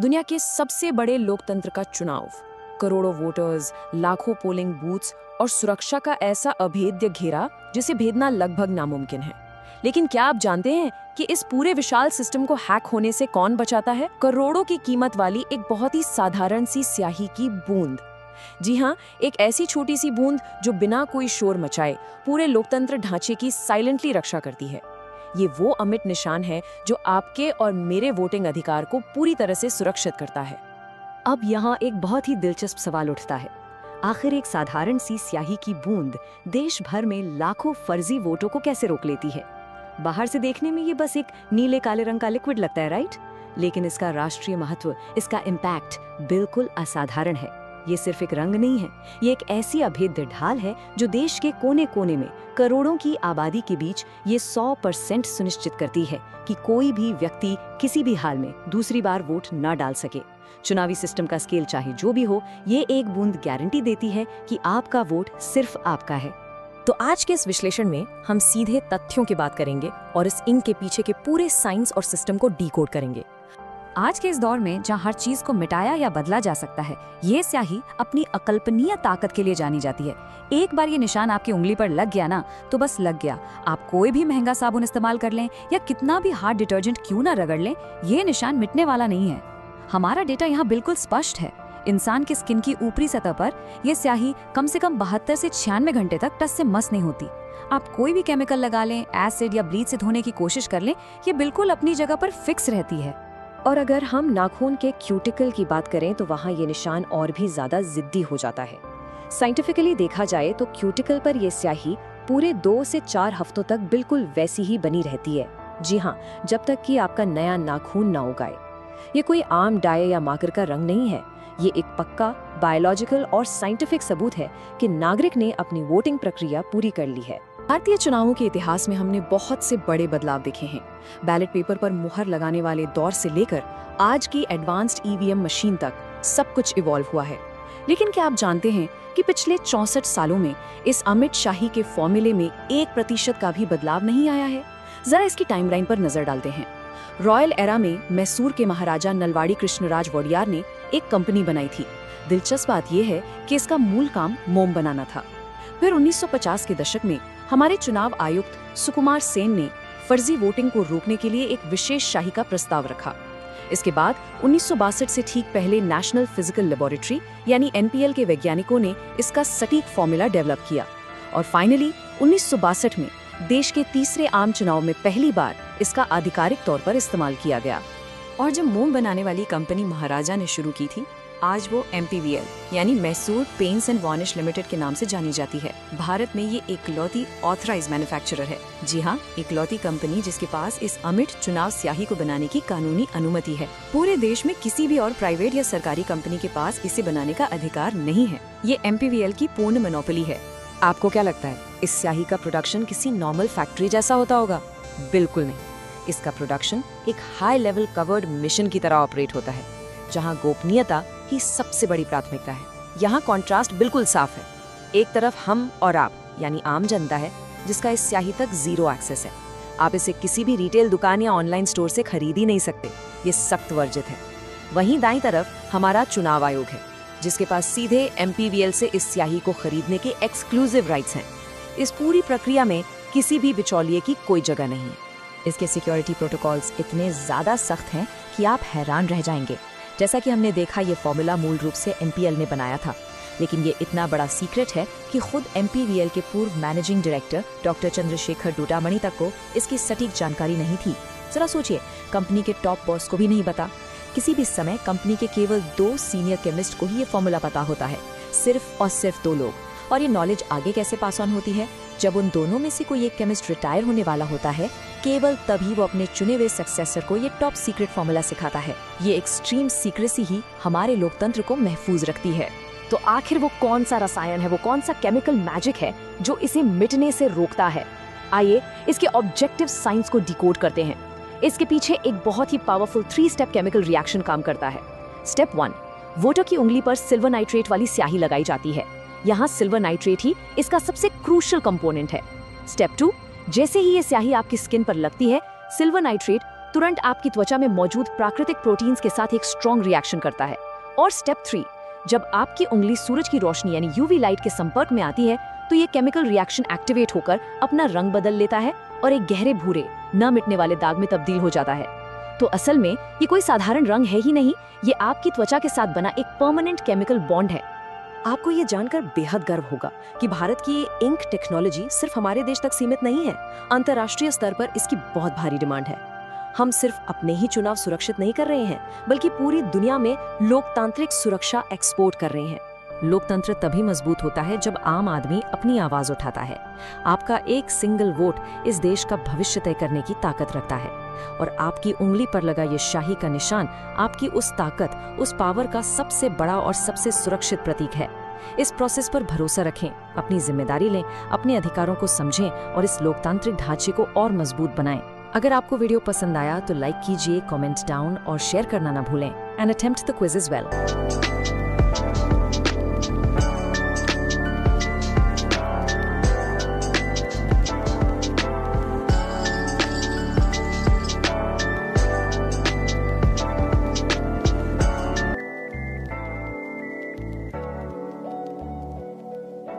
दुनिया के सबसे बड़े लोकतंत्र का चुनाव, करोड़ों वोटर्स, लाखों पोलिंग बूथ्स और सुरक्षा का ऐसा अभेद्य घेरा जिसे भेदना लगभग नामुमकिन है। लेकिन क्या आप जानते हैं कि इस पूरे विशाल सिस्टम को हैक होने से कौन बचाता है? करोड़ों की कीमत वाली एक बहुत ही साधारण सी स्याही की बूंद। जी हाँ, एक ऐसी छोटी सी बूंद जो बिना कोई शोर मचाए पूरे लोकतंत्र ढांचे की साइलेंटली रक्षा करती है। ये वो अमिट निशान है जो आपके और मेरे वोटिंग अधिकार को पूरी तरह से सुरक्षित करता है। अब यहाँ एक बहुत ही दिलचस्प सवाल उठता है। आखिर एक साधारण सी स्याही की बूंद देश भर में लाखों फर्जी वोटों को कैसे रोक लेती है? बाहर से देखने में ये बस एक नीले काले रंग का लिक्विड लगता है, राइट? लेकिन इसका राष्ट्रीय महत्व, इसका इम्पैक्ट बिल्कुल असाधारण है। ये सिर्फ एक रंग नहीं है, ये एक ऐसी अभेद्य ढाल है जो देश के कोने कोने में करोड़ों की आबादी के बीच ये 100% सुनिश्चित करती है कि कोई भी व्यक्ति किसी भी हाल में दूसरी बार वोट न डाल सके। चुनावी सिस्टम का स्केल चाहे जो भी हो, ये एक बूंद गारंटी देती है कि आपका वोट सिर्फ आपका है। तो आज के इस विश्लेषण में हम सीधे तथ्यों की बात करेंगे और इस इंक के पीछे के पूरे साइंस और सिस्टम को डीकोड करेंगे। आज के इस दौर में जहां हर चीज को मिटाया या बदला जा सकता है, ये स्याही अपनी अकल्पनीय ताकत के लिए जानी जाती है। एक बार ये निशान आपकी उंगली पर लग गया ना, तो बस लग गया। आप कोई भी महंगा साबुन इस्तेमाल कर लें या कितना भी हार्ड डिटर्जेंट क्यों ना रगड़ लें, ये निशान मिटने वाला नहीं है। हमारा डेटा यहाँ बिल्कुल स्पष्ट है। इंसान की स्किन की ऊपरी सतह पर यह स्याही कम से कम 72 से 96 घंटे तक टच से मस नहीं होती। आप कोई भी केमिकल लगा लें, एसिड या ब्लीच से धोने की कोशिश कर लें, ये बिल्कुल अपनी जगह पर फिक्स रहती है। और अगर हम नाखून के क्यूटिकल की बात करें तो वहाँ ये निशान और भी ज्यादा जिद्दी हो जाता है। साइंटिफिकली देखा जाए तो क्यूटिकल पर यह स्याही पूरे 2 से 4 हफ्तों तक बिल्कुल वैसी ही बनी रहती है। जी हाँ, जब तक कि आपका नया नाखून ना उगाए। ये कोई आम डाई या मार्कर का रंग नहीं है। ये एक पक्का बायोलॉजिकल और साइंटिफिक सबूत है कि नागरिक ने अपनी वोटिंग प्रक्रिया पूरी कर ली है। भारतीय चुनावों के इतिहास में हमने बहुत से बड़े बदलाव देखे हैं। बैलेट पेपर पर मुहर लगाने वाले दौर से लेकर आज की एडवांस्ड ईवीएम मशीन तक सब कुछ इवॉल्व हुआ है। लेकिन क्या आप जानते हैं कि पिछले 64 सालों में इस अमिट शाही के फॉर्मूले में 1% का भी बदलाव नहीं आया है? जरा इसकी टाइमलाइन पर नजर डालते हैं। रॉयल एरा में मैसूर के महाराजा नलवाड़ी कृष्णराज वोडियार ने एक कंपनी बनाई थी। दिलचस्प बात यह है कि इसका मूल काम मोम बनाना था। फिर 1950 के दशक में हमारे चुनाव आयुक्त सुकुमार सेन ने फर्जी वोटिंग को रोकने के लिए एक विशेष शाही का प्रस्ताव रखा। इसके बाद 1962 से ठीक पहले नेशनल फिजिकल लेबोरेटरी यानी एनपीएल के वैज्ञानिकों ने इसका सटीक फॉर्मूला डेवलप किया और फाइनली 1962 में देश के तीसरे आम चुनाव में पहली बार इसका आधिकारिक तौर पर इस्तेमाल किया गया। और जब मोम बनाने वाली कंपनी महाराजा ने शुरू की थी, आज वो MPVL यानी Mysore paints and varnish limited के नाम से जानी जाती है। भारत में ये इकलौती ऑथराइज्ड मैन्युफैक्चरर है। जी हाँ, इकलौती कंपनी जिसके पास इस अमिट चुनाव स्याही को बनाने की कानूनी अनुमति है। पूरे देश में किसी भी और प्राइवेट या सरकारी कंपनी के पास इसे बनाने का अधिकार नहीं है। ये MPVL की पूर्ण मोनोपोली है। आपको क्या लगता है, इस स्याही का प्रोडक्शन किसी नॉर्मल फैक्ट्री जैसा होता होगा? बिल्कुल नहीं। इसका प्रोडक्शन एक हाई लेवल कवर्ड मिशन की तरह ऑपरेट होता है, जहां गोपनीयता ही सबसे बड़ी प्राथमिकता है। यहाँ कॉन्ट्रास्ट बिल्कुल साफ है। एक तरफ हम और आप यानी आम जनता है, जिसका इस स्याही तक जीरो एक्सेस है। आप इसे किसी भी रिटेल दुकान या ऑनलाइन स्टोर से खरीद ही नहीं सकते, ये सख्त वर्जित है। वहीं दाईं तरफ हमारा चुनाव आयोग है, जिसके पास सीधे MPVL से इस स्याही को खरीदने के एक्सक्लूसिव राइट्स हैं। इस पूरी प्रक्रिया में किसी भी बिचौलिए की कोई जगह नहीं है। इसके सिक्योरिटी प्रोटोकॉल्स इतने ज्यादा सख्त हैं कि आप हैरान रह जाएंगे। जैसा कि हमने देखा, ये फॉर्मूला मूल रूप से MPL ने बनाया था, लेकिन ये इतना बड़ा सीक्रेट है कि खुद MPVL के पूर्व मैनेजिंग डायरेक्टर डॉक्टर चंद्रशेखर डोडामणि तक को इसकी सटीक जानकारी नहीं थी। जरा सोचिए, कंपनी के टॉप बॉस को भी नहीं पता। किसी भी समय कंपनी के केवल 2 सीनियर केमिस्ट को ही ये फॉर्मूला पता होता है, सिर्फ और सिर्फ 2 लोग। और ये नॉलेज आगे कैसे पास ऑन होती है? जब उन दोनों में से कोई एक केमिस्ट रिटायर होने वाला होता है, केवल तभी वो अपने चुने हुए सक्सेसर को ये टॉप सीक्रेट फॉर्मूला सिखाता है। ये एक्सट्रीम सीक्रेसी ही हमारे लोकतंत्र को महफूज रखती है। तो आखिर वो कौन सा रसायन है, वो कौन सा केमिकल मैजिक है जो इसे मिटने से रोकता है? आइए इसके ऑब्जेक्टिव साइंस को डिकोड करते हैं। इसके पीछे एक बहुत ही पावरफुल 3 स्टेप केमिकल रिएक्शन काम करता है। स्टेप 1, वोटर की उंगली पर सिल्वर नाइट्रेट वाली स्याही लगाई जाती है। यहाँ सिल्वर नाइट्रेट ही इसका सबसे क्रूशियल कंपोनेंट है। स्टेप 2, जैसे ही ये स्याही आपकी स्किन पर लगती है, सिल्वर नाइट्रेट तुरंत आपकी त्वचा में मौजूद प्राकृतिक प्रोटीन्स के साथ एक स्ट्रॉन्ग रिएक्शन करता है। और स्टेप 3, जब आपकी उंगली सूरज की रोशनी यानी यूवी लाइट के संपर्क में आती है तो ये केमिकल रिएक्शन एक्टिवेट होकर अपना रंग बदल लेता है और एक गहरे भूरे न मिटने वाले दाग में तब्दील हो जाता है। तो असल में ये कोई साधारण रंग है ही नहीं, ये आपकी त्वचा के साथ बना एक परमानेंट केमिकल बॉन्ड है। आपको ये जानकर बेहद गर्व होगा कि भारत की ये इंक टेक्नोलॉजी सिर्फ हमारे देश तक सीमित नहीं है, अंतर्राष्ट्रीय स्तर पर इसकी बहुत भारी डिमांड है। हम सिर्फ अपने ही चुनाव सुरक्षित नहीं कर रहे हैं, बल्कि पूरी दुनिया में लोकतांत्रिक सुरक्षा एक्सपोर्ट कर रहे हैं। लोकतंत्र तभी मजबूत होता है जब आम आदमी अपनी आवाज उठाता है। आपका एक सिंगल वोट इस देश का भविष्य तय करने की ताकत रखता है और आपकी उंगली पर लगा ये शाही का निशान आपकी उस ताकत, उस पावर का सबसे बड़ा और सबसे सुरक्षित प्रतीक है। इस प्रोसेस पर भरोसा रखें, अपनी जिम्मेदारी लें, अपने अधिकारों को समझें और इस लोकतांत्रिक ढांचे को और मजबूत बनाएं। अगर आपको वीडियो पसंद आया तो लाइक कीजिए, कमेंट डाउन और शेयर करना ना भूलें। And attempt the quiz as well.